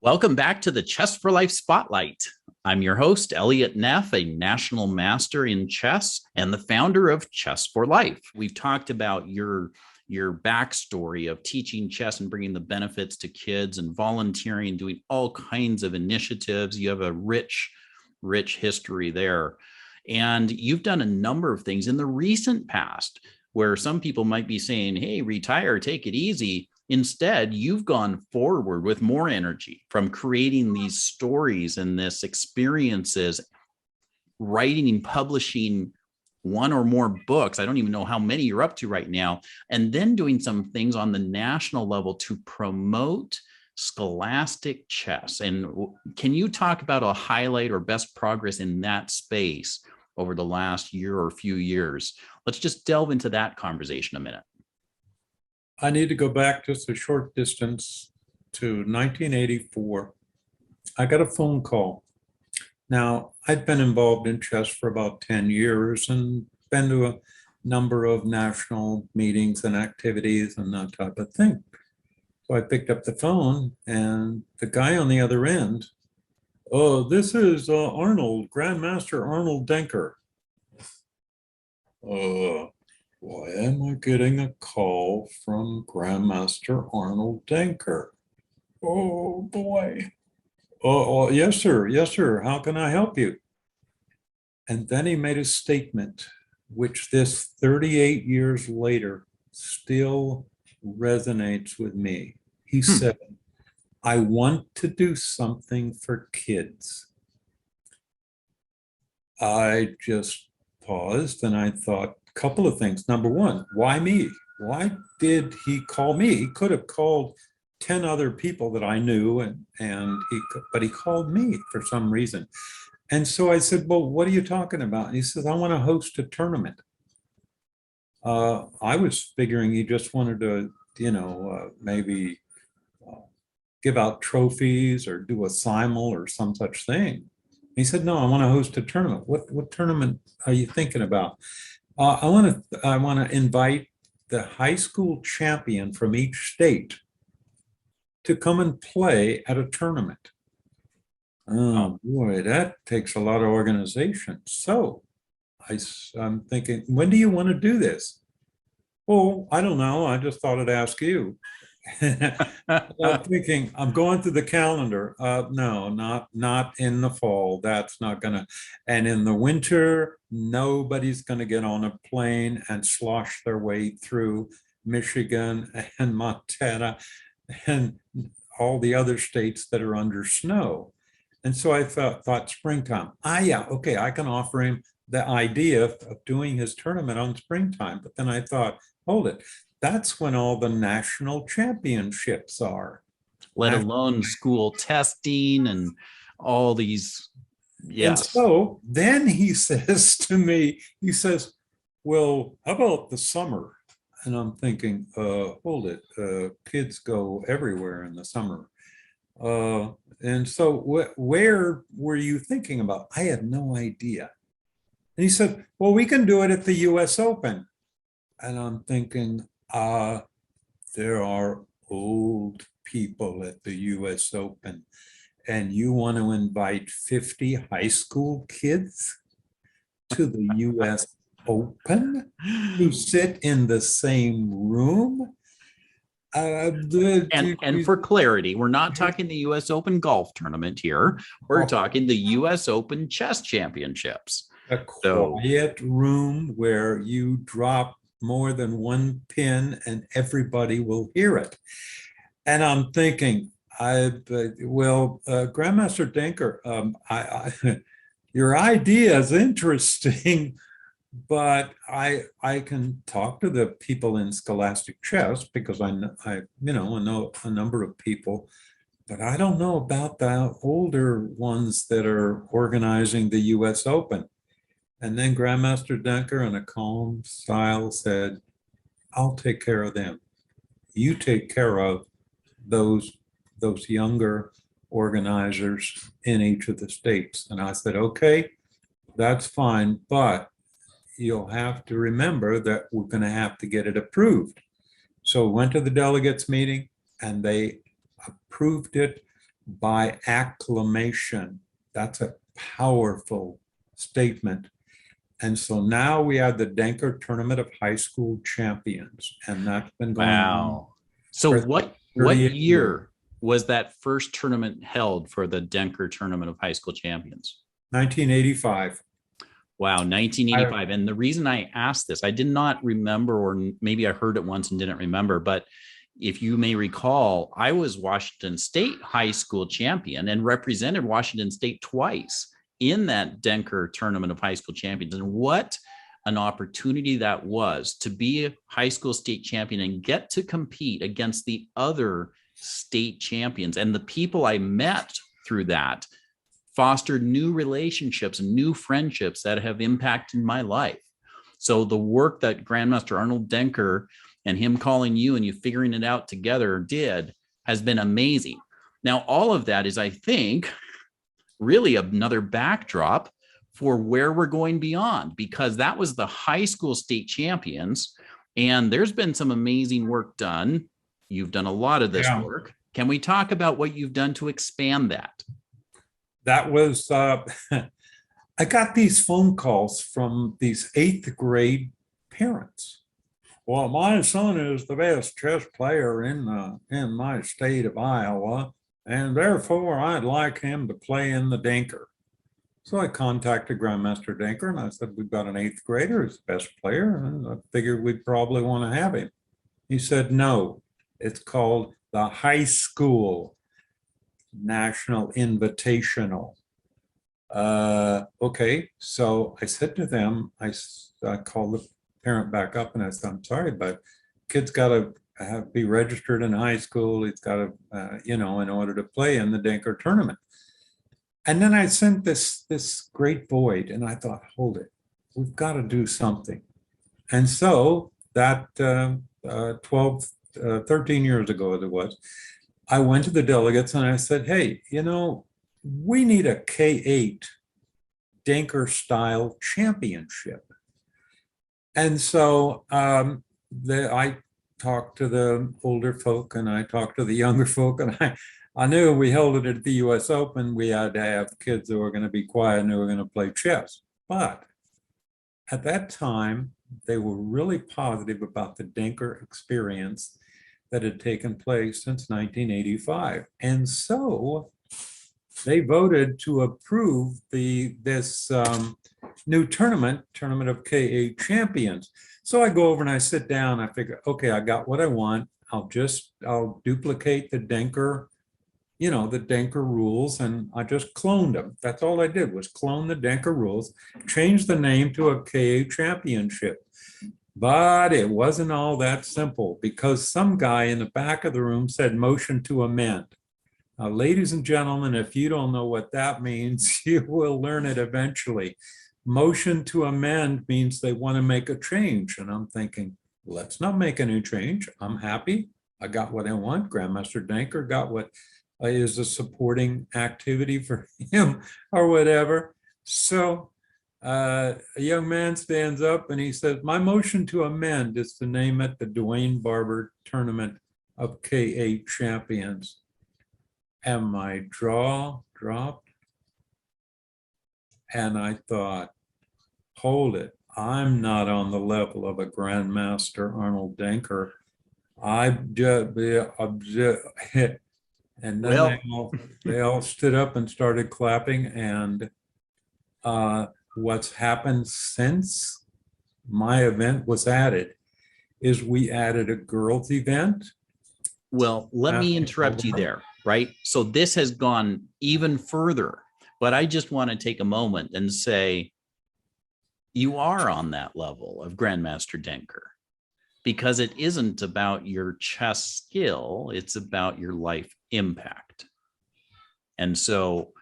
Welcome back to the Chess4Life Spotlight. I'm your host, Elliott Neff, a national master in chess and the founder of Chess4Life. We've talked about your backstory of teaching chess and bringing the benefits to kids and volunteering, doing all kinds of initiatives. You have a rich history there. And you've done a number of things in the recent past where some people might be saying, hey, retire, take it easy. Instead, you've gone forward with more energy from creating these stories and this experiences, writing and publishing one or more books. I don't even know how many you're up to right now. And then doing some things on the national level to promote Scholastic chess. And can you talk about a highlight or best progress in that space over the last year or few years? Let's just delve into that conversation a minute. I need to go back just a short distance to 1984. I got a phone call. Now, I'd been involved in chess for about 10 years and been to a number of national meetings and activities and that type of thing. So I picked up the phone and the guy on the other end, oh, this is Arnold, Grandmaster Arnold Denker. Why am I getting a call from Grandmaster Arnold Denker? Oh boy. Oh, yes, sir. Yes, sir. How can I help you? And then he made a statement, which this 38 years later still resonates with me. He said, I want to do something for kids. I just paused and I thought, couple of things. Number one, why me? Why did he call me? He could have called 10 other people that I knew, but he called me for some reason. And so I said, well, what are you talking about? And he says, I want to host a tournament. I was figuring he just wanted to, maybe give out trophies or do a simul or some such thing. He said, no, I want to host a tournament. What tournament are you thinking about? I want to invite the high school champion from each state to come and play at a tournament. Oh boy, that takes a lot of organization. So I'm thinking, when do you want to do this? Oh, I don't know. I just thought I'd ask you. I'm thinking, I'm going through the calendar. No, not in the fall. That's not gonna. And in the winter, nobody's gonna get on a plane and slosh their way through Michigan and Montana and all the other states that are under snow. And so I thought springtime. Yeah, okay, I can offer him the idea of doing his tournament on springtime. But then I thought, hold it. That's when all the national championships are. Let alone school testing and all these. Yes. And so then he says to me, he says, well, how about the summer? And I'm thinking, hold it, kids go everywhere in the summer. And so where were you thinking about? I had no idea. And he said, well, we can do it at the US Open. And I'm thinking, there are old people at the US Open, and you want to invite 50 high school kids to the US Open to sit in the same room? And for clarity, we're not talking the US Open golf tournament here. We're talking the US Open chess championships. A quiet room where you drop more than one pin and everybody will hear it. And I'm thinking, Grandmaster Denker, your idea is interesting, but I can talk to the people in Scholastic Chess because I know a number of people, but I don't know about the older ones that are organizing the US Open. And then Grandmaster Denker in a calm style said, I'll take care of them. You take care of those younger organizers in each of the states. And I said, okay, that's fine, but you'll have to remember that we're going to have to get it approved. So went to the delegates meeting and they approved it by acclamation. That's a powerful statement. And so now we have the Denker Tournament of High School Champions, and that's been going on Wow. So for what 38 years. year was that first tournament held for the Denker Tournament of High School Champions? 1985. Wow, 1985. And the reason I asked this, I did not remember, or maybe I heard it once and didn't remember, but if you may recall, I was Washington State high school champion and represented Washington State twice in that Denker Tournament of High School Champions. And what an opportunity that was to be a high school state champion and get to compete against the other state champions. And the people I met through that fostered new relationships and new friendships that have impacted my life. So the work that Grandmaster Arnold Denker and him calling you and you figuring it out together did has been amazing. Now, all of that is, I think, really another backdrop for where we're going beyond, because that was the high school state champions. And there's been some amazing work done. You've done a lot of this work. Can we talk about what you've done to expand that? That was, I got these phone calls from these 8th grade parents. Well, my son is the best chess player in my state of Iowa, and therefore I'd like him to play in the Denker. So I contacted Grandmaster Denker and I said, we've got an 8th grader who's the best player, and I figured we'd probably want to have him. He said, no, it's called the High School National Invitational. Okay, so I said to them, I called the parent back up and I said, I'm sorry, but kid's got to be registered in high school. He's got to, in order to play in the Denker tournament. And then I sent this great void, and I thought, hold it, we've got to do something. And so that 13 years ago as it was, I went to the delegates and I said, hey, we need a K-8 Denker style championship. And so I talked to the older folk and I talked to the younger folk, and I knew we held it at the US Open. We had to have kids that were going to be quiet and who were going to play chess. But at that time, they were really positive about the Denker experience that had taken place since 1985. And so they voted to approve this new tournament of K-8 champions. So I go over and I sit down, I figure, okay, I got what I want. I'll duplicate the Denker, the Denker rules, and I just cloned them. That's all I did was clone the Denker rules, change the name to a K-8 championship. But it wasn't all that simple, because some guy in the back of the room said motion to amend. Now, ladies and gentlemen, if you don't know what that means, you will learn it eventually. Motion to amend means they want to make a change. And I'm thinking, let's not make a new change. I'm happy. I got what I want. Grandmaster Denker got what is a supporting activity for him or whatever. So a young man stands up and he says, my motion to amend is to name it the Dewain Barber Tournament of K-8 Champions. And my jaw dropped. And I thought, hold it, I'm not on the level of a Grandmaster Arnold Denker. And then they all stood up and started clapping. And what's happened since my event was added is we added a girls event. Well, let me interrupt you there, right? So this has gone even further. But I just want to take a moment and say, you are on that level of Grandmaster Denker, because it isn't about your chess skill, it's about your life impact. And so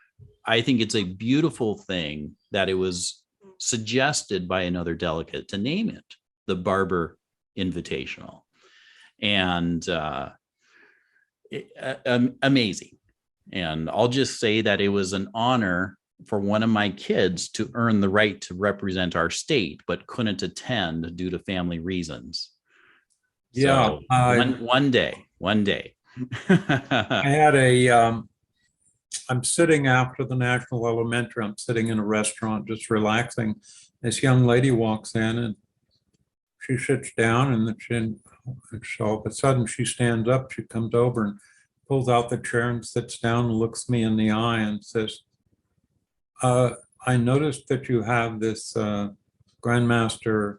I think it's a beautiful thing that it was suggested by another delegate to name it the Barber Invitational. And amazing. And I'll just say that it was an honor for one of my kids to earn the right to represent our state, but couldn't attend due to family reasons. Yeah. So one day. I had a I'm sitting after the National Elementary. I'm sitting in a restaurant just relaxing. This young lady walks in and she sits down, and so all of a sudden she stands up. She comes over and pulls out the chair and sits down and looks me in the eye and says, I noticed that you have this Grandmaster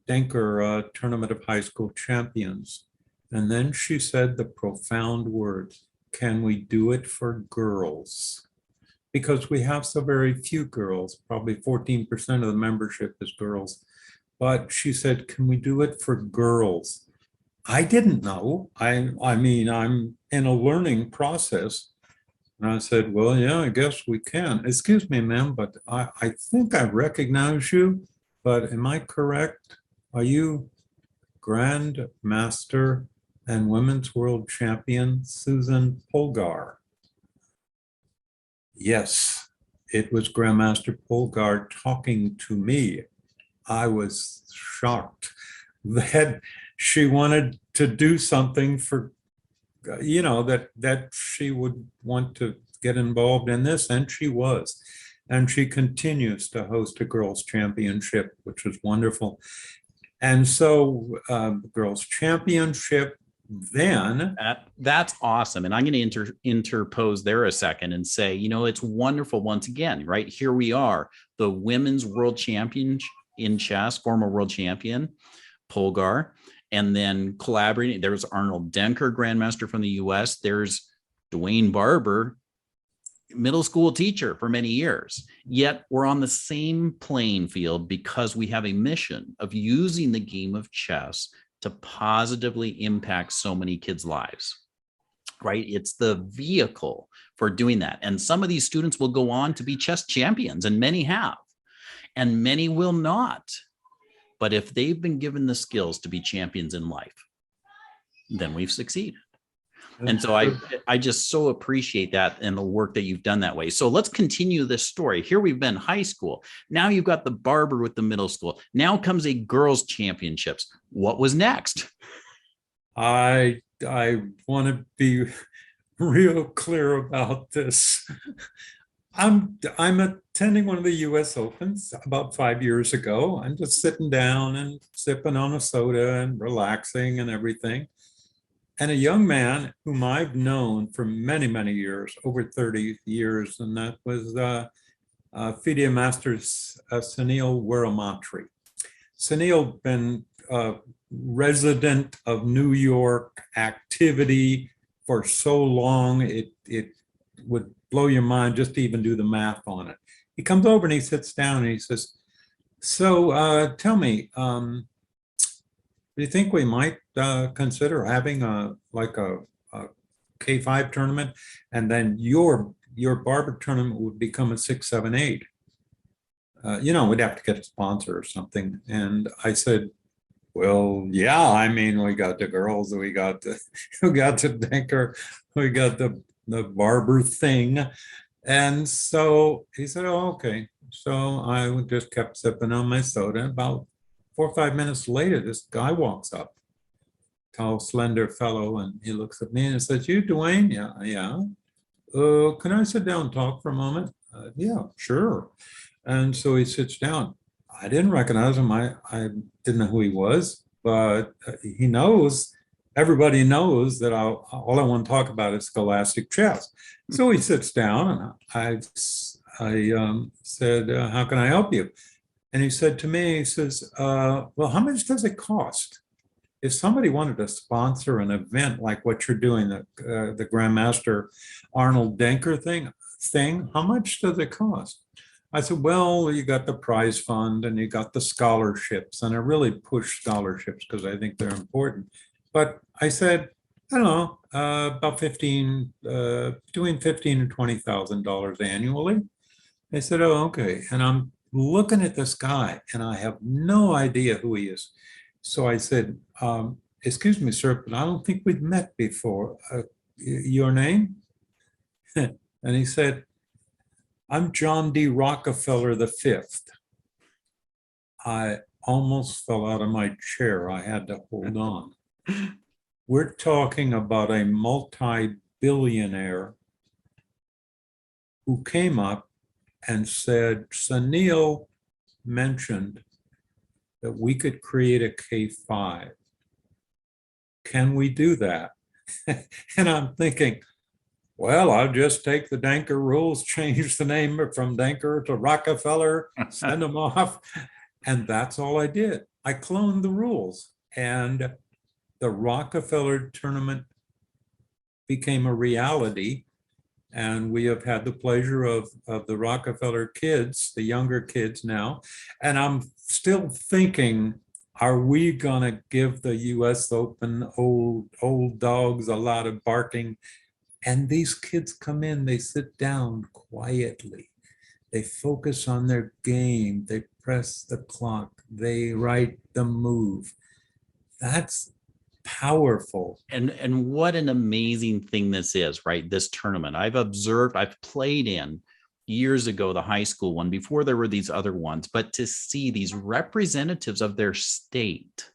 Denker Tournament of High School Champions. And then she said the profound words, can we do it for girls? Because we have so very few girls, probably 14% of the membership is girls. But she said, can we do it for girls? I didn't know. I mean, I'm in a learning process. And I said, well, yeah, I guess we can. Excuse me, ma'am, but I think I recognize you, but am I correct? Are you Grandmaster and Women's World Champion Susan Polgar? Yes, it was Grandmaster Polgar talking to me. I was shocked that she wanted to do something for, that she would want to get involved in this, and she was. And she continues to host a girls' championship, which is wonderful. And so girls' championship, then That's awesome. And I'm going to interpose there a second and say, it's wonderful once again, right? Here we are, the women's world champion in chess, former world champion, Polgar, and then collaborating. There's Arnold Denker, grandmaster from the US. There's Dewain Barber, middle school teacher for many years. Yet we're on the same playing field because we have a mission of using the game of chess to positively impact so many kids' lives, right? It's the vehicle for doing that. And some of these students will go on to be chess champions, and many have, and many will not. But if they've been given the skills to be champions in life, then we've succeeded. And so I just so appreciate that and the work that you've done that way. So let's continue this story. Here we've been high school. Now you've got the Barber with the middle school. Now comes a girls' championships. What was next? I want to be real clear about this. I'm attending one of the US Opens about 5 years ago. I'm just sitting down and sipping on a soda and relaxing and everything. And a young man whom I've known for many, many years, over 30 years, and that was FIDE Masters Sunil Weramantri. Sunil been resident of New York activity for so long, it would blow your mind just to even do the math on it. He comes over and he sits down and he says, so tell me, do you think we might consider having a K5 tournament, and then your Barber tournament would become a 6, 7, 8? We'd have to get a sponsor or something. And I said, well, yeah, I mean, we got the girls, we got the Denker, we got the Barber thing. And so he said, oh, okay. So I just kept sipping on my soda. About 4 or 5 minutes later, this guy walks up, tall, slender fellow, and he looks at me and says, you, Dewain? Yeah. Can I sit down and talk for a moment? Yeah, sure. And so he sits down. I didn't recognize him. I didn't know who he was, but he knows, everybody knows that all I want to talk about is Scholastic chess. So he sits down, and I said, how can I help you? And he said to me, he says, well, how much does it cost? If somebody wanted to sponsor an event like what you're doing, the Grandmaster Arnold Denker thing, how much does it cost? I said, well, you got the prize fund and you got the scholarships, and I really push scholarships because I think they're important. But I said, I don't know, about between $15,000 and $20,000 annually. They said, oh, okay. And I'm looking at this guy and I have no idea who he is. So I said, excuse me, sir, but I don't think we've met before. Your name? And he said, I'm John D. Rockefeller V. I almost fell out of my chair. I had to hold on. We're talking about a multi-billionaire who came up and said, Sunil mentioned that we could create a K5. Can we do that? And I'm thinking, well, I'll just take the Danker rules, change the name from Danker to Rockefeller, send them off. And that's all I did. I cloned the rules. And the Rockefeller tournament became a reality. And we have had the pleasure of the Rockefeller kids, the younger kids now. And I'm still thinking, are we going to give the US Open old dogs a lot of barking? And these kids come in, they sit down quietly. They focus on their game. They press the clock. They write the move. That's powerful. And what an amazing thing this is, right? This tournament. I've played in years ago, the high school one, before there were these other ones, but to see these representatives of their state,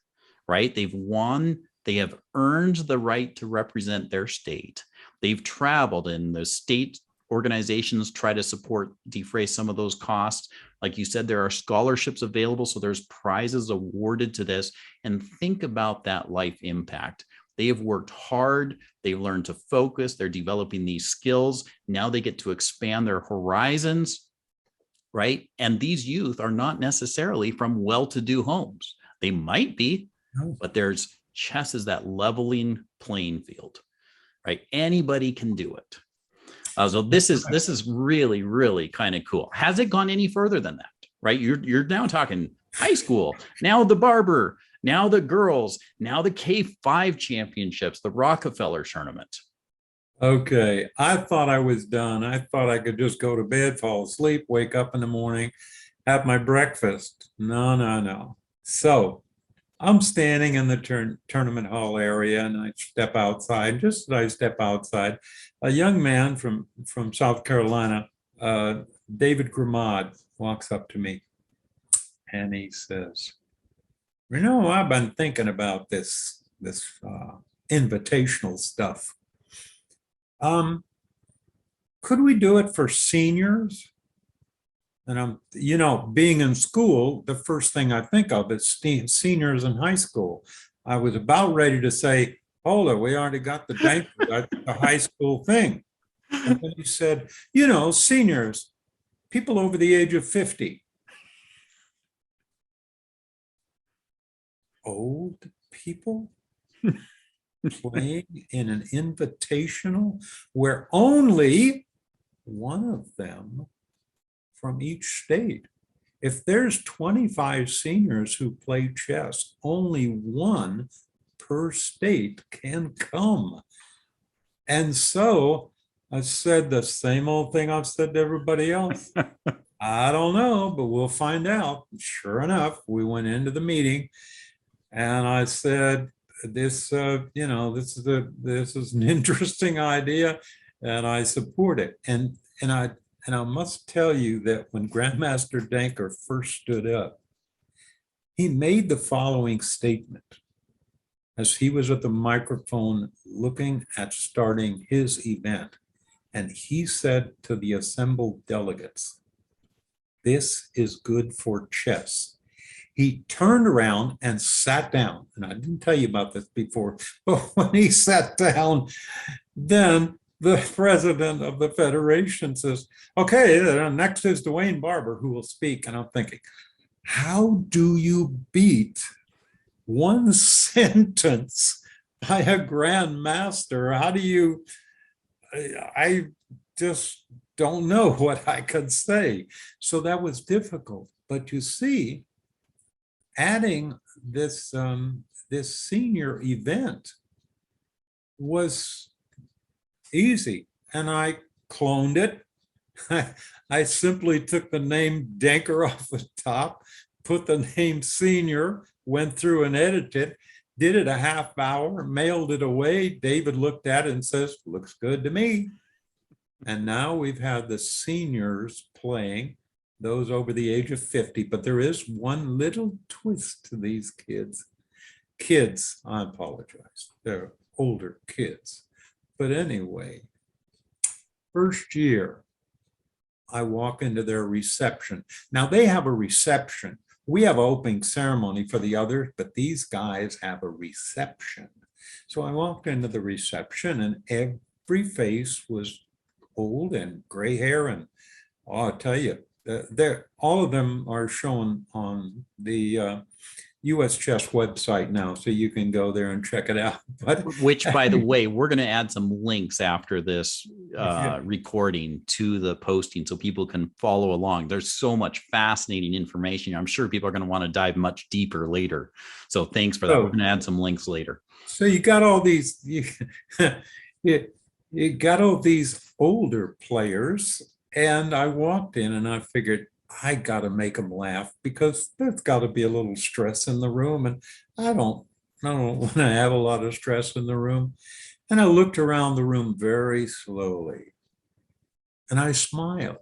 right? They've won, they have earned the right to represent their state. They've traveled, and the state organizations try to support, defray some of those costs. Like you said, there are scholarships available, so there's prizes awarded to this. And think about that life impact. They have worked hard. They've learned to focus. They're developing these skills. Now they get to expand their horizons, right? And these youth are not necessarily from well-to-do homes. They might be, but chess is that leveling playing field, right? Anybody can do it. So this is really, really kind of cool. Has it gone any further than that, right? You're now talking high school, now the Barber, now the girls, now the K5 championships, the Rockefeller tournament. Okay, I thought I was done. I thought I could just go to bed, fall asleep, wake up in the morning, have my breakfast. No. So I'm standing in the tournament hall area, and I step outside. Just as I step outside, a young man from South Carolina, David Gramad, walks up to me, and he says, I've been thinking about this invitational stuff. Could we do it for seniors? And I'm, being in school, the first thing I think of is seniors in high school. I was about ready to say, hold it, we already got the high school thing. And then he said, seniors, people over the age of 50. Old people playing in an invitational where only one of them from each state. If there's 25 seniors who play chess, only one per state can come. And so I said the same old thing I've said to everybody else. I don't know, but we'll find out. Sure enough, we went into the meeting, and I said, this is an interesting idea, and I support it. And I must tell you that when Grandmaster Danker first stood up, he made the following statement as he was at the microphone looking at starting his event. And he said to the assembled delegates, "This is good for chess." He turned around and sat down. And I didn't tell you about this before, but when he sat down, then the president of the federation says, okay, next is Dewain Barber, who will speak. And I'm thinking, how do you beat one sentence by a grandmaster? How do you, I just don't know what I could say. So that was difficult. But you see, adding this this senior event was easy, and I cloned it. I simply took the name Danker off the top, put the name senior, went through and edited it, did it a half hour, mailed it away. David looked at it and says, looks good to me. And now we've had the seniors playing, those over the age of 50, but there is one little twist to these kids. Kids, I apologize, they're older kids. But anyway, first year, I walk into their reception. Now they have a reception. We have an opening ceremony for the others, but these guys have a reception. So I walked into the reception and every face was old and gray hair. And I'll tell you, all of them are shown on the US Chess website now, so you can go there and check it out. But which, by the way, we're going to add some links after this Yeah. recording to the posting so people can follow along. There's so much fascinating information. I'm sure people are going to want to dive much deeper later. So thanks for that. We're going to add some links later. So you got all these, you got all these older players, and I walked in and I figured I got to make them laugh because there's got to be a little stress in the room, and I don't want to have a lot of stress in the room. And I looked around the room very slowly, and I smiled,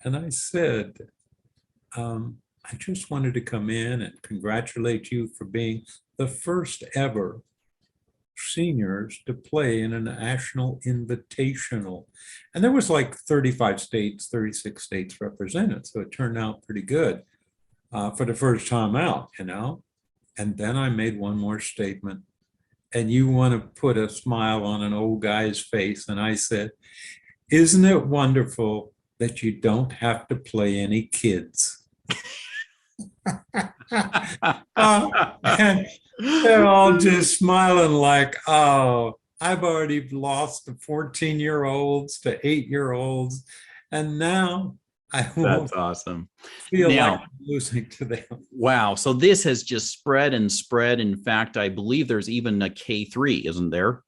and I said, I just wanted to come in and congratulate you for being the first ever seniors to play in a national invitational. And there was like 35 states, 36 states represented. So it turned out pretty good for the first time out, you know. And then I made one more statement. And you want to put a smile on an old guy's face. And I said, isn't it wonderful that you don't have to play any kids? And they're all just smiling like, oh, I've already lost the 14-year-olds to 8-year-olds. And now I won't That's awesome. feel Now, like I'm losing to them. wow. So this has just spread and spread. In fact, I believe there's even a K3, isn't there?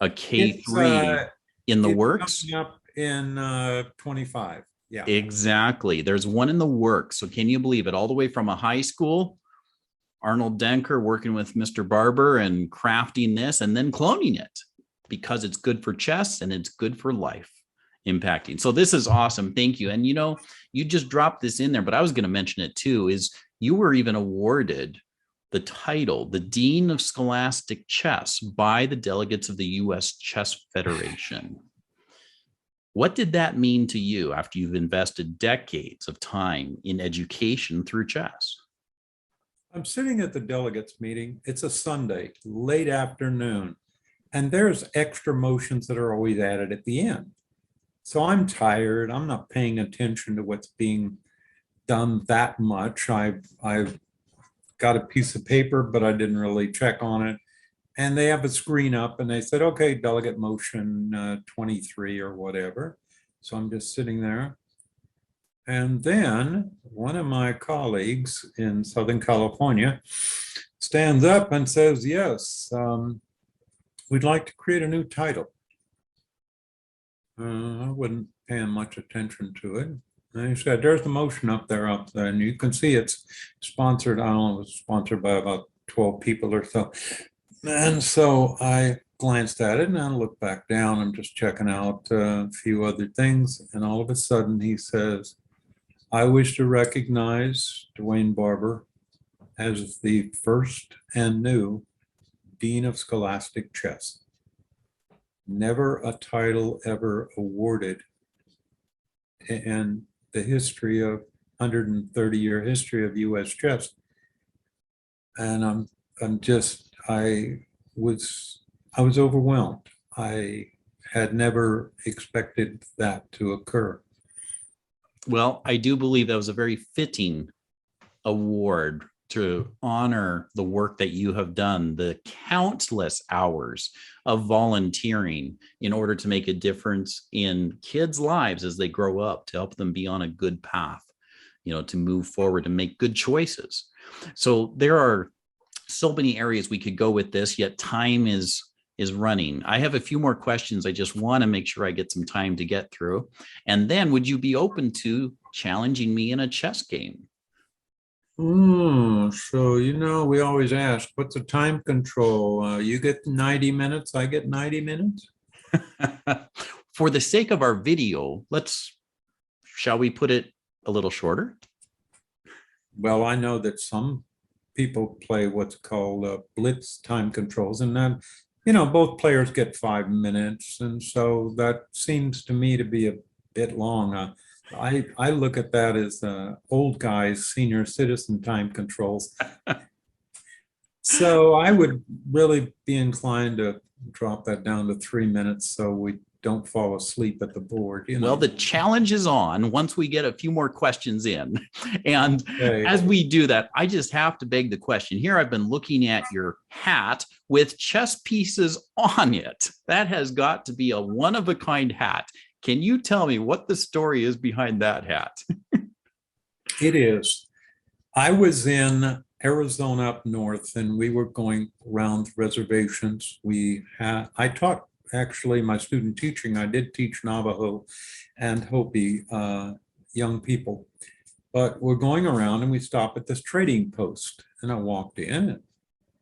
A K3 in the works? Coming up in 25. Yeah. Exactly. There's one in the works. So can you believe it? All the way from a high school, Arnold Denker working with Mr. Barber and crafting this and then cloning it because it's good for chess and it's good for life impacting. So this is awesome. Thank you. And you know, you just dropped this in there, but I was going to mention it too, is you were even awarded the title, the Dean of Scholastic Chess by the delegates of the US Chess Federation. What did that mean to you after you've invested decades of time in education through chess? I'm sitting at the delegates meeting. It's a Sunday, late afternoon, and there's extra motions that are always added at the end. So I'm tired. I'm not paying attention to what's being done that much. I've got a piece of paper, but I didn't really check on it. And they have a screen up and they said, okay, delegate motion 23 or whatever. So I'm just sitting there. And then one of my colleagues in Southern California stands up and says, yes, we'd like to create a new title. I wasn't paying much attention to it. And he said, there's the motion up there, and you can see it's sponsored. I don't know, it was sponsored by about 12 people or so. And so I glanced at it and I looked back down. I'm just checking out a few other things. And all of a sudden he says, I wish to recognize Dewain Barber as the first and new Dean of Scholastic Chess. Never a title ever awarded in the history of 130-year history of US chess. And I was overwhelmed. I had never expected that to occur. Well, I do believe that was a very fitting award to honor the work that you have done, the countless hours of volunteering in order to make a difference in kids' lives as they grow up, to help them be on a good path, you know, to move forward and make good choices. So there are so many areas we could go with this, yet time is running. I have a few more questions. I just want to make sure I get some time to get through. And then would you be open to challenging me in a chess game? So, you know, we always ask, what's the time control? You get 90 minutes, I get 90 minutes. For the sake of our video, shall we put it a little shorter? Well, I know that some people play what's called blitz time controls, and then, you know, both players get 5 minutes. And so that seems to me to be bit long. I look at that as old guys, senior citizen time controls. So I would really be inclined to drop that down to 3 minutes so we don't fall asleep at the board. Well, the challenge is on once we get a few more questions in. And Okay. as we do that, I just have to beg the question. Here I've been looking at your hat with chess pieces on it. That has got to be a one-of-a-kind hat. Can you tell me what the story is behind that hat? It is. I was in Arizona up north, and we were going around reservations. I taught actually my student teaching. I did teach Navajo and Hopi young people, but we're going around and we stop at this trading post. And I walked in, and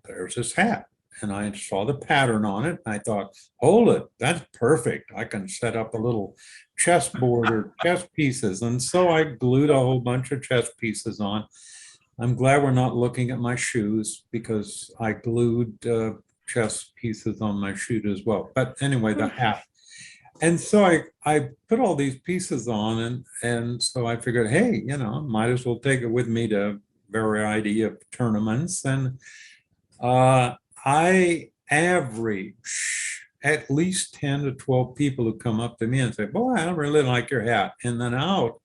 there's this hat. And I saw the pattern on it. And I thought, hold it, that's perfect. I can set up a little chessboard or chess pieces. And so I glued a whole bunch of chess pieces on. I'm glad we're not looking at my shoes because I glued chess pieces on my shoe as well. But anyway, the hat. And so I put all these pieces on, and so I figured, hey, might as well take it with me to variety of tournaments. And I average at least 10 to 12 people who come up to me and say, boy, I really like your hat. And then out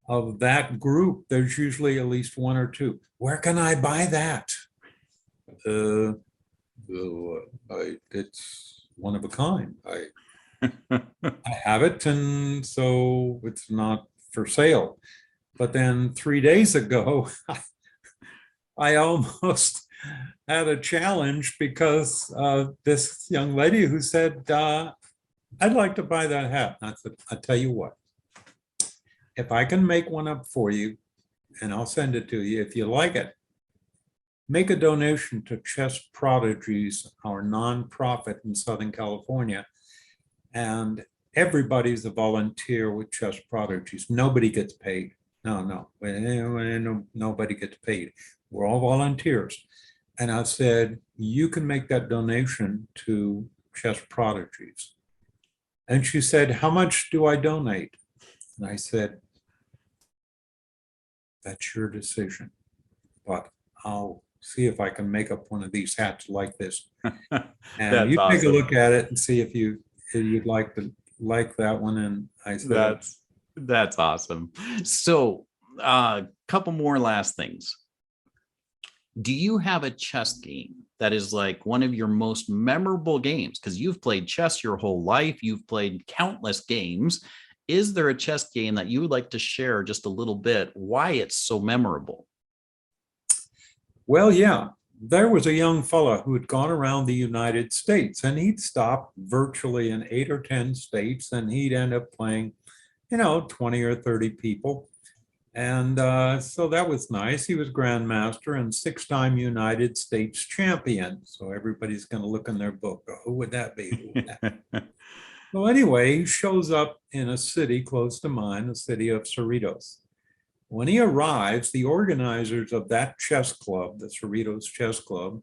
of that group, there's usually at least one or two. Where can I buy that? It's one of a kind. I have it, and so it's not for sale. But then 3 days ago, I almost had a challenge because this young lady who said, I'd like to buy that hat. And I said, I'll tell you what, if I can make one up for you, and I'll send it to you if you like it, make a donation to Chess Prodigies, our nonprofit in Southern California. And everybody's a volunteer with Chess Prodigies. Nobody gets paid. No, nobody gets paid. We're all volunteers. And I said, you can make that donation to Chess Prodigies. And she said, how much do I donate? And I said, that's your decision, but I'll see if I can make up one of these hats like this. And you awesome. Take a look at it and see if you'd like that one. And I said, that's awesome. So a couple more last things. Do you have a chess game that is like one of your most memorable games? Because you've played chess your whole life. You've played countless games. Is there a chess game that you would like to share just a little bit why it's so memorable? Well, yeah, there was a young fella who had gone around the United States, and he'd stop virtually in 8 or 10 states, and he'd end up playing, 20 or 30 people. And so that was nice. He was grandmaster and 6-time United States champion. So everybody's going to look in their book. Oh, who would that be? Who would that be? Well, anyway, he shows up in a city close to mine, the city of Cerritos. When he arrives, the organizers of that chess club, the Cerritos Chess Club,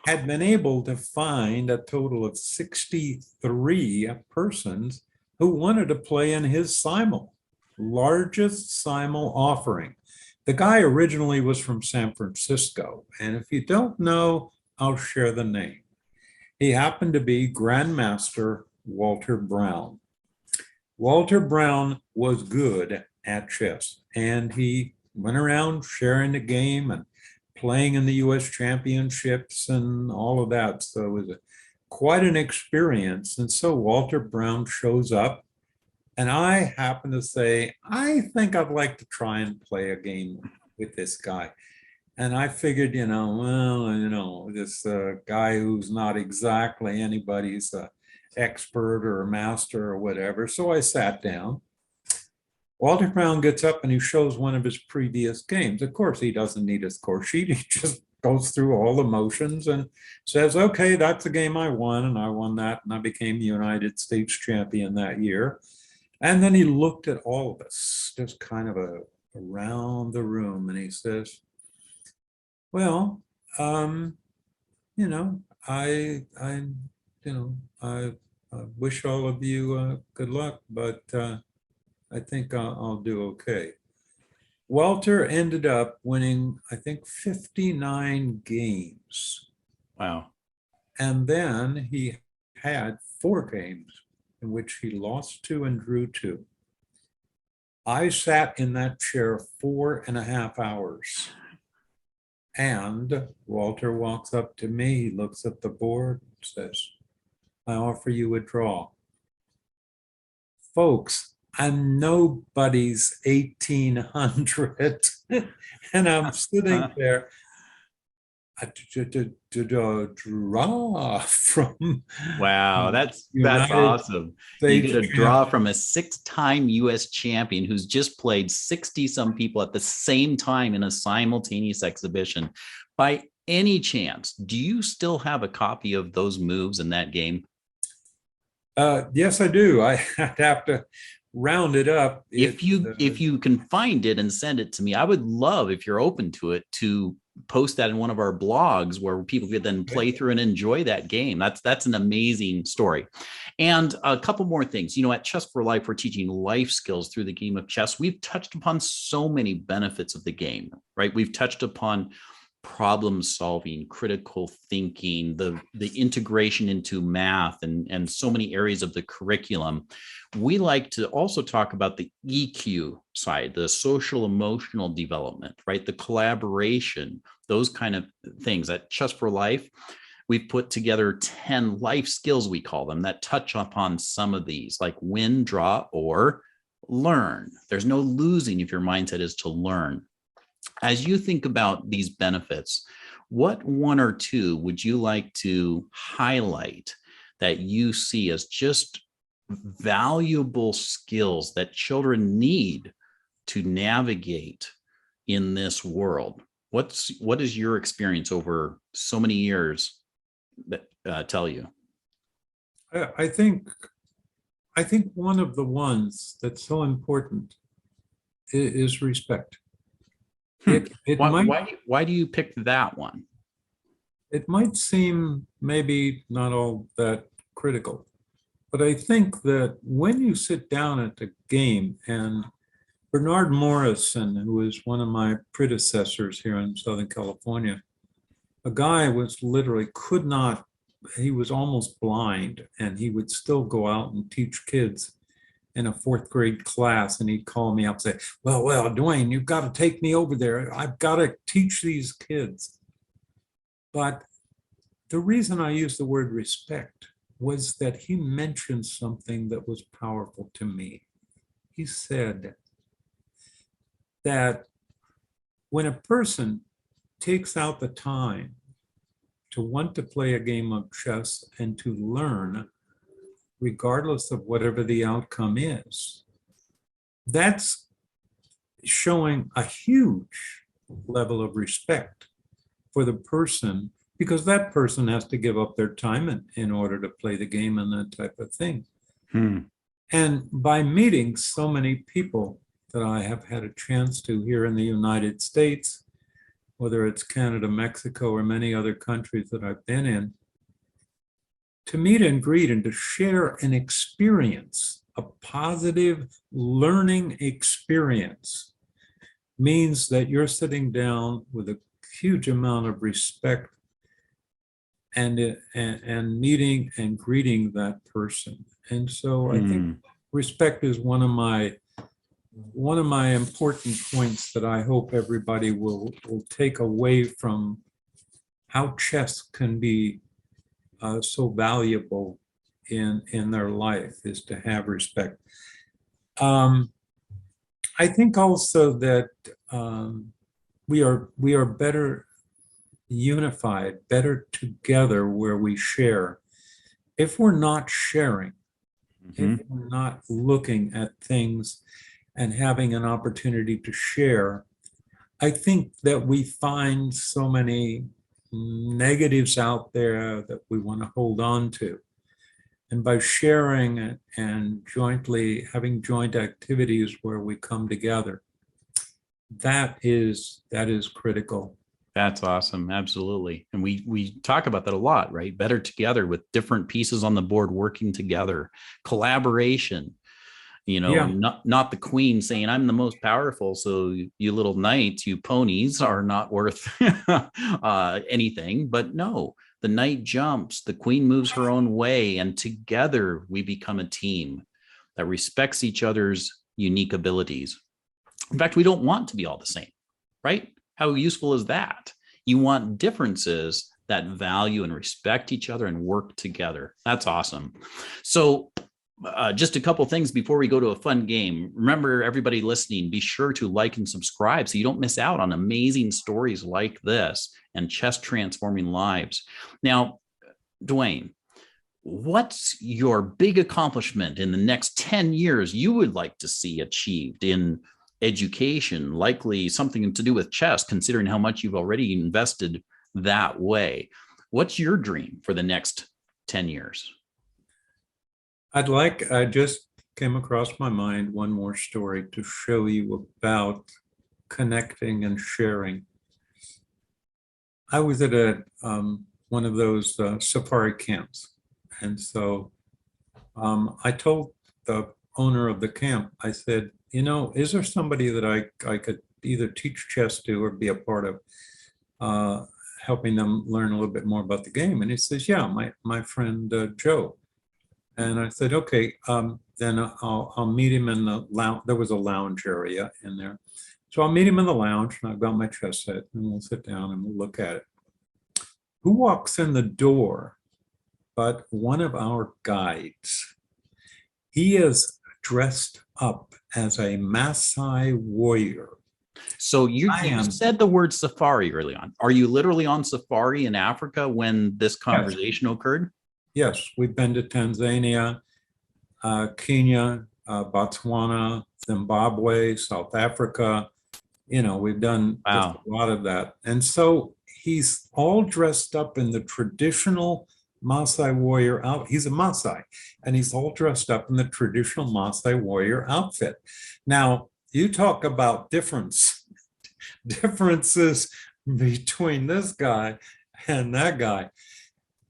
had been able to find a total of 63 persons who wanted to play in his simul, largest simul offering. The guy originally was from San Francisco, and if you don't know, I'll share the name. He happened to be Grandmaster Walter Brown. Walter Brown was good at chess, and he went around sharing the game and playing in the US championships and all of that. So it was quite an experience. And so Walter Brown shows up, and I happen to say, I think I'd like to try and play a game with this guy. And I figured, this guy who's not exactly anybody's expert or a master or whatever. So I sat down. Walter Brown gets up and he shows one of his previous games. Of course, he doesn't need a score sheet. He just goes through all the motions and says, okay, that's a game I won, and I won that, and I became the United States champion that year. And then he looked at all of us, just kind of around the room, and he says, well, I wish all of you good luck, but I think I'll do okay. Walter ended up winning, I think, 59 games. Wow. And then he had 4 games in which he lost 2 and drew 2. I sat in that chair 4.5 hours. And Walter walks up to me, he looks at the board, says, I offer you a draw. Folks, I'm nobody's 1800. And I'm sitting there, a draw from Wow, that's United awesome. You States get a champ. draw from a 6-time US champion who's just played 60 some people at the same time in a simultaneous exhibition. By any chance, do you still have a copy of those moves in that game? Yes, I do. I'd have to round it up. If you can find it and send it to me, I would love, if you're open to it, to post that in one of our blogs where people could then play through and enjoy that game. That's an amazing story. And a couple more things. At Chess4Life, we're teaching life skills through the game of chess. We've touched upon so many benefits of the game, right? We've touched upon problem solving, critical thinking, the integration into math, and so many areas of the curriculum. We like to also talk about the EQ side, the social emotional development, right? The collaboration, those kind of things. At Chess4Life, we've put together 10 life skills, we call them, that touch upon some of these, like win, draw, or learn. There's no losing if your mindset is to learn. As you think about these benefits, what one or two would you like to highlight that you see as just valuable skills that children need to navigate in this world? What is your experience over so many years that tell you? I think one of the ones that's so important is respect. Why do you pick that one? It might seem maybe not all that critical, but I think that when you sit down at the game, and Bernard Morrison, who was one of my predecessors here in Southern California, a guy was literally he was almost blind, and he would still go out and teach kids in a 4th grade class, and he'd call me up and say, well, Dewain, you've got to take me over there. I've got to teach these kids. But the reason I used the word respect was that he mentioned something that was powerful to me. He said that when a person takes out the time to want to play a game of chess and to learn, regardless of whatever the outcome is, that's showing a huge level of respect for the person, because that person has to give up their time in order to play the game and that type of thing. And by meeting so many people that I have had a chance to here in the United States, whether it's Canada, Mexico, or many other countries that I've been in, to meet and greet and to share an experience, a positive learning experience, means that you're sitting down with a huge amount of respect and meeting and greeting that person. And so I think respect is one of my important points that I hope everybody will take away from how chess can be so valuable in their life, is to have respect. I think also that we are better unified, better together where we share. If we're not sharing, if we're not looking at things and having an opportunity to share, I think that we find so many negatives out there that we want to hold on to. And by sharing and jointly having joint activities where we come together, that is critical. That's awesome. Absolutely. And we talk about that a lot, right? Better together, with different pieces on the board working together, collaboration. Yeah. not the queen saying I'm the most powerful, so you little knights, you ponies are not worth anything. But no, the knight jumps, the queen moves her own way, and together we become a team that respects each other's unique abilities. In fact, we don't want to be all the same, right? How useful is that? You want differences that value and respect each other and work together. That's awesome. So just a couple things before we go to a fun game. Remember, everybody listening, be sure to like and subscribe so you don't miss out on amazing stories like this and chess transforming lives. Now, Dewain, what's your big accomplishment in the next 10 years you would like to see achieved in education, likely something to do with chess, considering how much you've already invested that way? What's your dream for the next 10 years? I just came across my mind one more story to show you about connecting and sharing. I was at one of those safari camps. And so I told the owner of the camp, I said, is there somebody that I could either teach chess to or be a part of helping them learn a little bit more about the game? And he says, yeah, my friend Joe. And I said, okay, then I'll meet him in the lounge. There was a lounge area in there. So I'll meet him in the lounge, and I've got my chess set, and we'll sit down and we'll look at it. Who walks in the door but one of our guides? He is dressed up as a Maasai warrior. So you said the word safari early on. Are you literally on safari in Africa when this conversation occurred? Yes, we've been to Tanzania, Kenya, Botswana, Zimbabwe, South Africa. We've done just a lot of that. And so he's all dressed up in the traditional Maasai warrior out. He's a Maasai, and he's all dressed up in the traditional Maasai warrior outfit. Now, you talk about differences between this guy and that guy.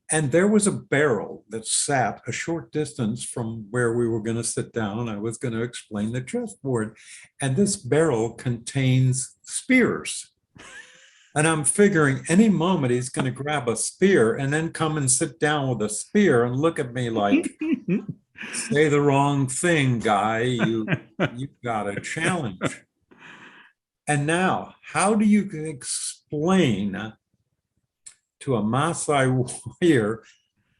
And there was a barrel that sat a short distance from where we were going to sit down, and I was going to explain the chessboard. And this barrel contains spears. And I'm figuring any moment he's going to grab a spear and then come and sit down with a spear and look at me like, say the wrong thing, guy. You've got a challenge. And now, how do you explain to a Maasai warrior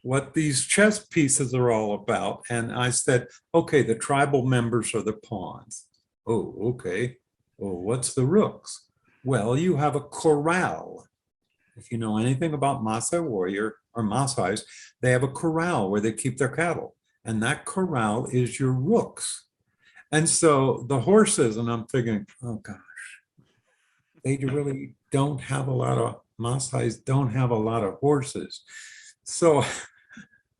what these chess pieces are all about? And I said, okay, the tribal members are the pawns. Oh, okay. Oh, what's the rooks? Well, you have a corral. If you know anything about Maasai warrior or Maasais, they have a corral where they keep their cattle. And that corral is your rooks. And so the horses, and I'm thinking, oh gosh, they really don't have a lot of, Maasais don't have a lot of horses. So,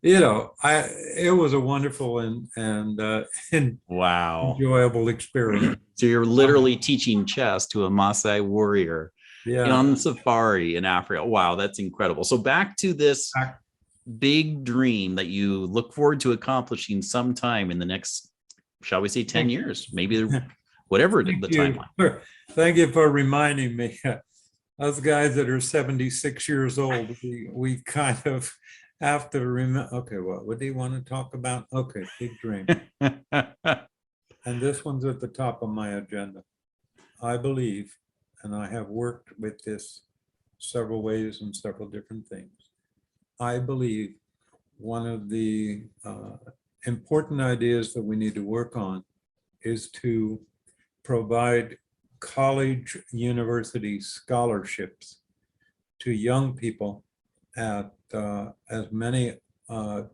it was a wonderful and wow, enjoyable experience. So you're literally teaching chess to a Maasai warrior on safari in Africa. Wow, that's incredible. So back to this big dream that you look forward to accomplishing sometime in the next, shall we say, 10 years, maybe whatever the timeline. Thank you for reminding me. Us guys that are 76 years old, we kind of have to remember, okay, what do you want to talk about? Okay, big dream. And this one's at the top of my agenda. I believe, and I have worked with this several ways and several different things. I believe one of the important ideas that we need to work on is to provide college university scholarships to young people at as many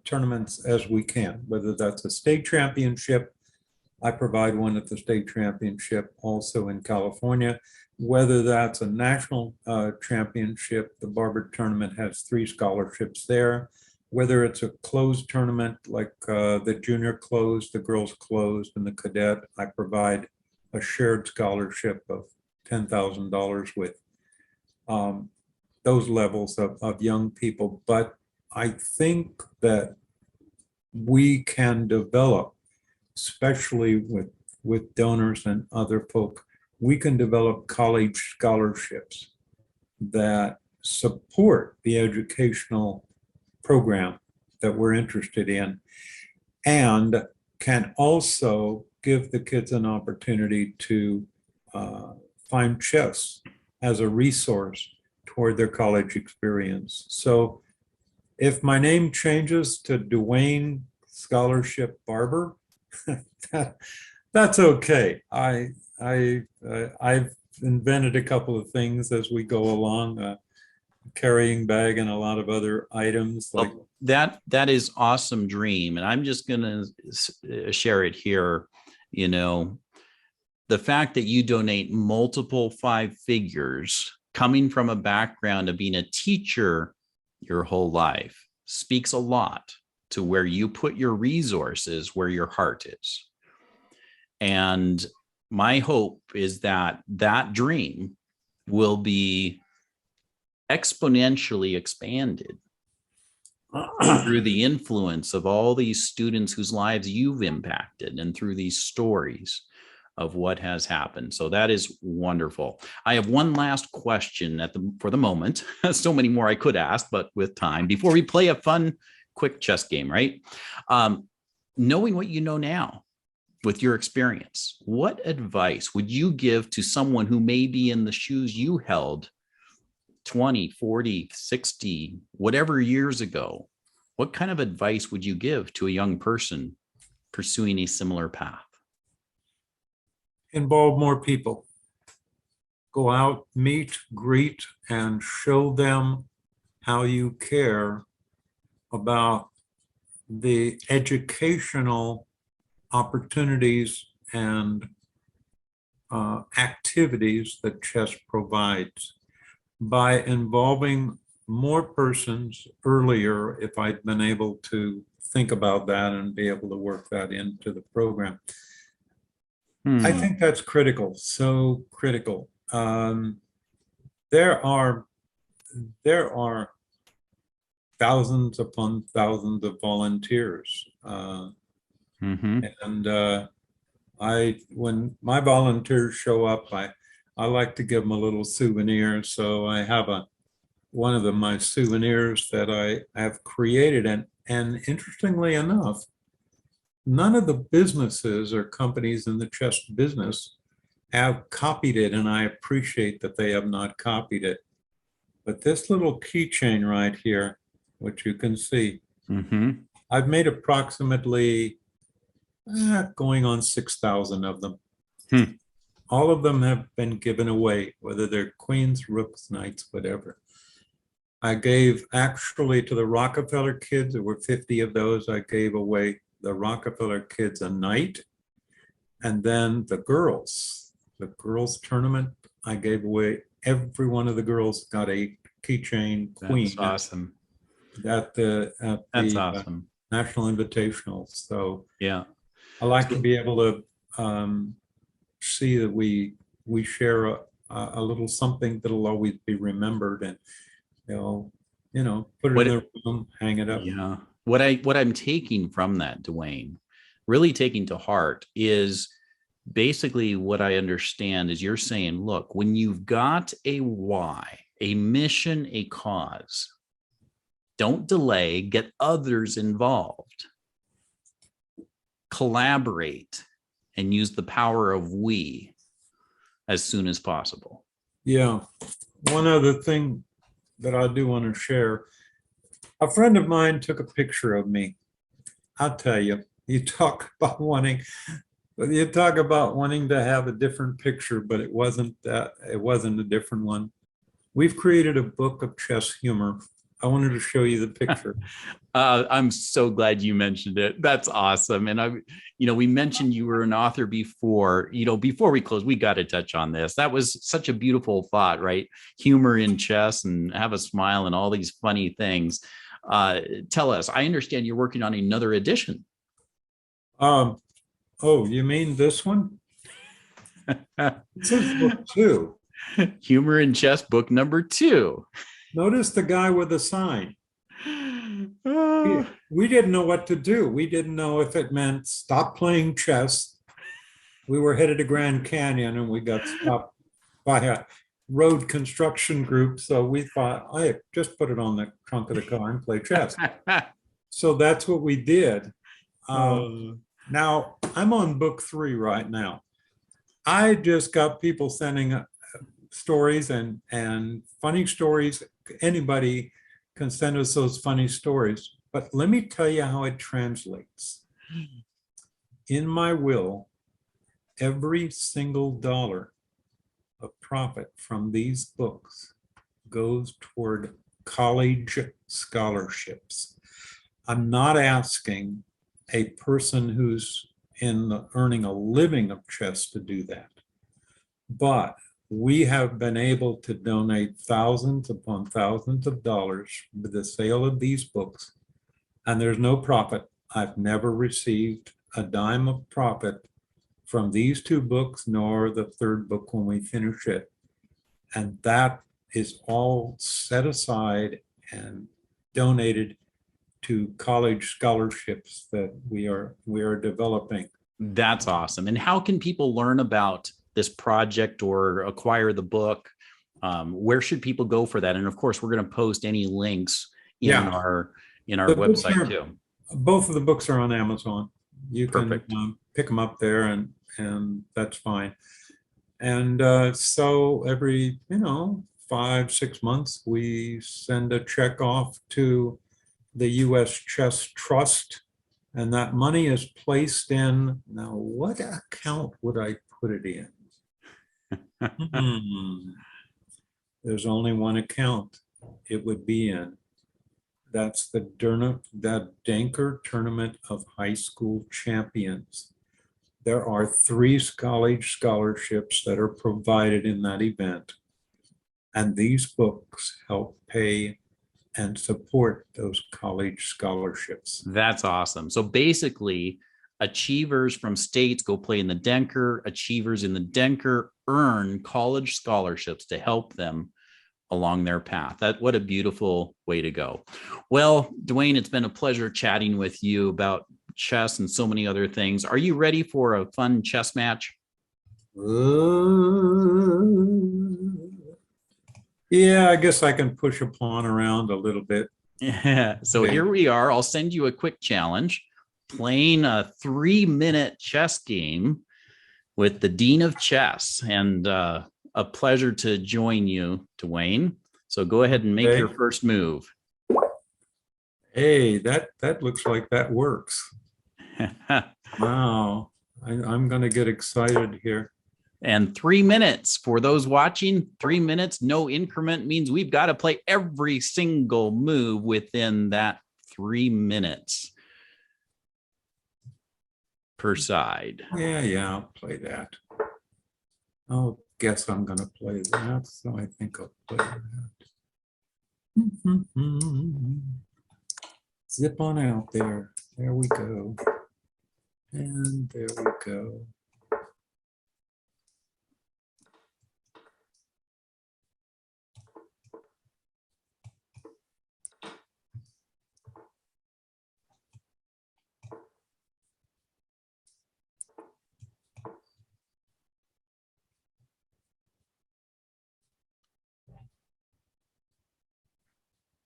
tournaments as we can, whether that's a state championship. I provide one at the state championship also in California, whether that's a national championship. The Barber tournament has 3 scholarships there. Whether it's a closed tournament like the junior closed, the girls closed, and the cadet, I provide a shared scholarship of $10,000 with those levels of young people. But I think that we can develop especially with donors and other folk, we can develop college scholarships that support the educational program that we're interested in, and can also give the kids an opportunity to find chess as a resource toward their college experience. So if my name changes to Dewain Scholarship Barber, that's okay. I've invented a couple of things as we go along, carrying bag and a lot of other items like that is awesome dream. And I'm just going to share it here. You know, the fact that you donate multiple five figures coming from a background of being a teacher your whole life speaks a lot to where you put your resources, where your heart is. And my hope is that that dream will be exponentially expanded through the influence of all these students whose lives you've impacted, and through these stories of what has happened. So that is wonderful. I have one last question for the moment. So many more I could ask, but with time, before we play a fun, quick chess game, right? Knowing what you know now, with your experience, what advice would you give to someone who may be in the shoes you held 20, 40, 60, whatever years ago? What kind of advice would you give to a young person pursuing a similar path? Involve more people. Go out, meet, greet, and show them how you care about the educational opportunities and activities that chess provides. By involving more persons earlier, if I'd been able to think about that and be able to work that into the program, I think that's critical, so critical. There are thousands upon thousands of volunteers. And when my volunteers show up, I like to give them a little souvenir. So I have one of my souvenirs that I have created. And interestingly enough, none of the businesses or companies in the chess business have copied it. And I appreciate that they have not copied it. But this little keychain right here, which you can see, I've made approximately going on 6,000 of them. All of them have been given away, whether they're queens, rooks, knights, whatever. I gave actually to the Rockefeller kids, there were 50 of those. I gave away the Rockefeller kids a knight. And then the girls tournament, I gave away, every one of the girls got a keychain queen. That's awesome. At the awesome. National Invitational. So yeah, I like to be able to see that we share a little something that'll always be remembered, and put it in the room, hang it up. Yeah. What I'm taking from that, Dewain, really taking to heart, is basically what I understand is you're saying, look, when you've got a why, a mission, a cause, don't delay, get others involved, collaborate, and use the power of we as soon as possible. Yeah. One other thing that I do want to share, a friend of mine took a picture of me. I'll tell you, you talk about wanting to have a different picture, but it wasn't a different one. We've created a book of chess humor. I wanted to show you the picture. I'm so glad you mentioned it. That's awesome. And we mentioned you were an author before. Before we close, we got to touch on this. That was such a beautiful thought, right? Humor in chess, and have a smile, and all these funny things. Tell us. I understand you're working on another edition. Oh, you mean this one? This is book 2. Humor in Chess, book number 2. Notice the guy with the sign. We didn't know what to do. We didn't know if it meant stop playing chess. We were headed to Grand Canyon and we got stopped by a road construction group. So we thought, I just put it on the trunk of the car and play chess. So that's what we did. Now I'm on book 3 right now. I just got people sending stories and funny stories. Anybody can send us those funny stories. But let me tell you how it translates. In my will, every single dollar of profit from these books goes toward college scholarships. I'm not asking a person who's earning a living of chess to do that, but we have been able to donate thousands upon thousands of dollars with the sale of these books, and there's no profit. I've never received a dime of profit from these 2 books, nor the 3rd book when we finish it. And that is all set aside and donated to college scholarships that we are developing. That's awesome. And how can people learn about this project or acquire the book? Where should people go for that? And of course, we're going to post any links in our website too. Both of the books are on Amazon. You Perfect. can pick them up there, and that's fine. And so every 5-6 months, we send a check off to the U.S. Chess Trust, and that money is placed in, now what account would I put it in? There's only one account it would be in. That's the Danker Tournament of High School Champions. There are 3 college scholarships that are provided in that event, and these books help pay and support those college scholarships. That's awesome. So basically, achievers from states go play in the Denker. Achievers in the Denker earn college scholarships to help them along their path. What a beautiful way to go. Well, Dewain, it's been a pleasure chatting with you about chess and so many other things. Are you ready for a fun chess match? Yeah, I guess I can push a pawn around a little bit. Yeah. So here we are. I'll send you a quick challenge. Playing a 3-minute chess game with the Dean of Chess, and a pleasure to join you, Dewain. So go ahead and make your first move. Hey, that looks like that works. Wow, I'm going to get excited here. And 3 minutes for those watching. 3 minutes, no increment means we've got to play every single move within that 3 minutes per side. Yeah, I'll play that. I'll guess I'm going to play that, so I think I'll play that. Zip on out there. There we go. And there we go.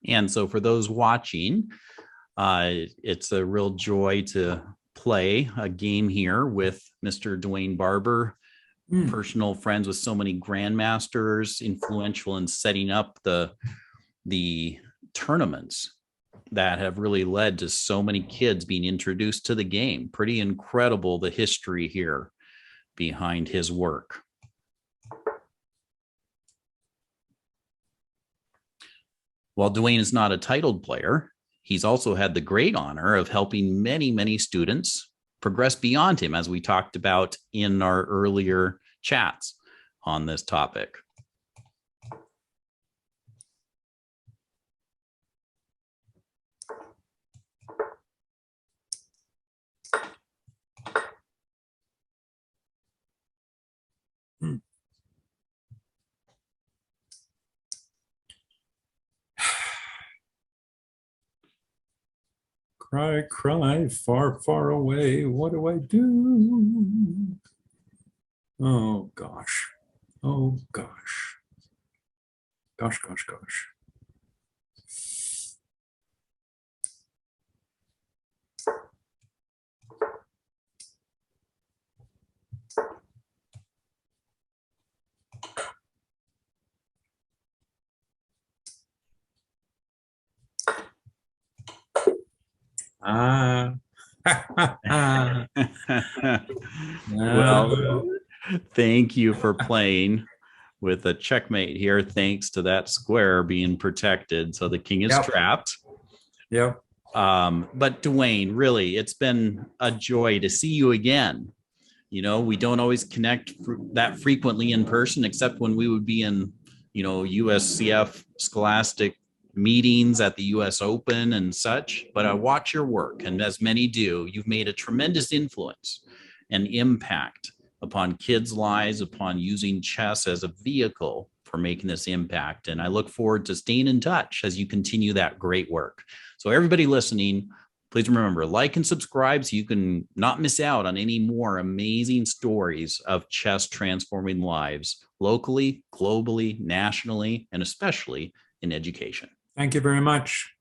And so for those watching, it's a real joy to play a game here with Mr. Dewain Barber, personal friends with so many grandmasters, influential in setting up the tournaments that have really led to so many kids being introduced to the game. Pretty incredible, the history here behind his work. While Dewain is not a titled player, he's also had the great honor of helping many, many students progress beyond him, as we talked about in our earlier chats on this topic. Cry, cry, far, far away. What do I do? Oh, gosh. Oh, gosh. Gosh, gosh, gosh. Ah. Well, thank you for playing with a checkmate here, thanks to that square being protected. So the king is Yep. trapped. Yep. But Dewain, really, it's been a joy to see you again. You know, we don't always connect that frequently in person, except when we would be in, you know, USCF Scholastic meetings at the US Open and such. But I watch your work, and as many do, you've made a tremendous influence and impact upon kids' lives, upon using chess as a vehicle for making this impact. And I look forward to staying in touch as you continue that great work. So everybody listening, please remember, like and subscribe so you can not miss out on any more amazing stories of chess transforming lives locally, globally, nationally, and especially in education. Thank you very much.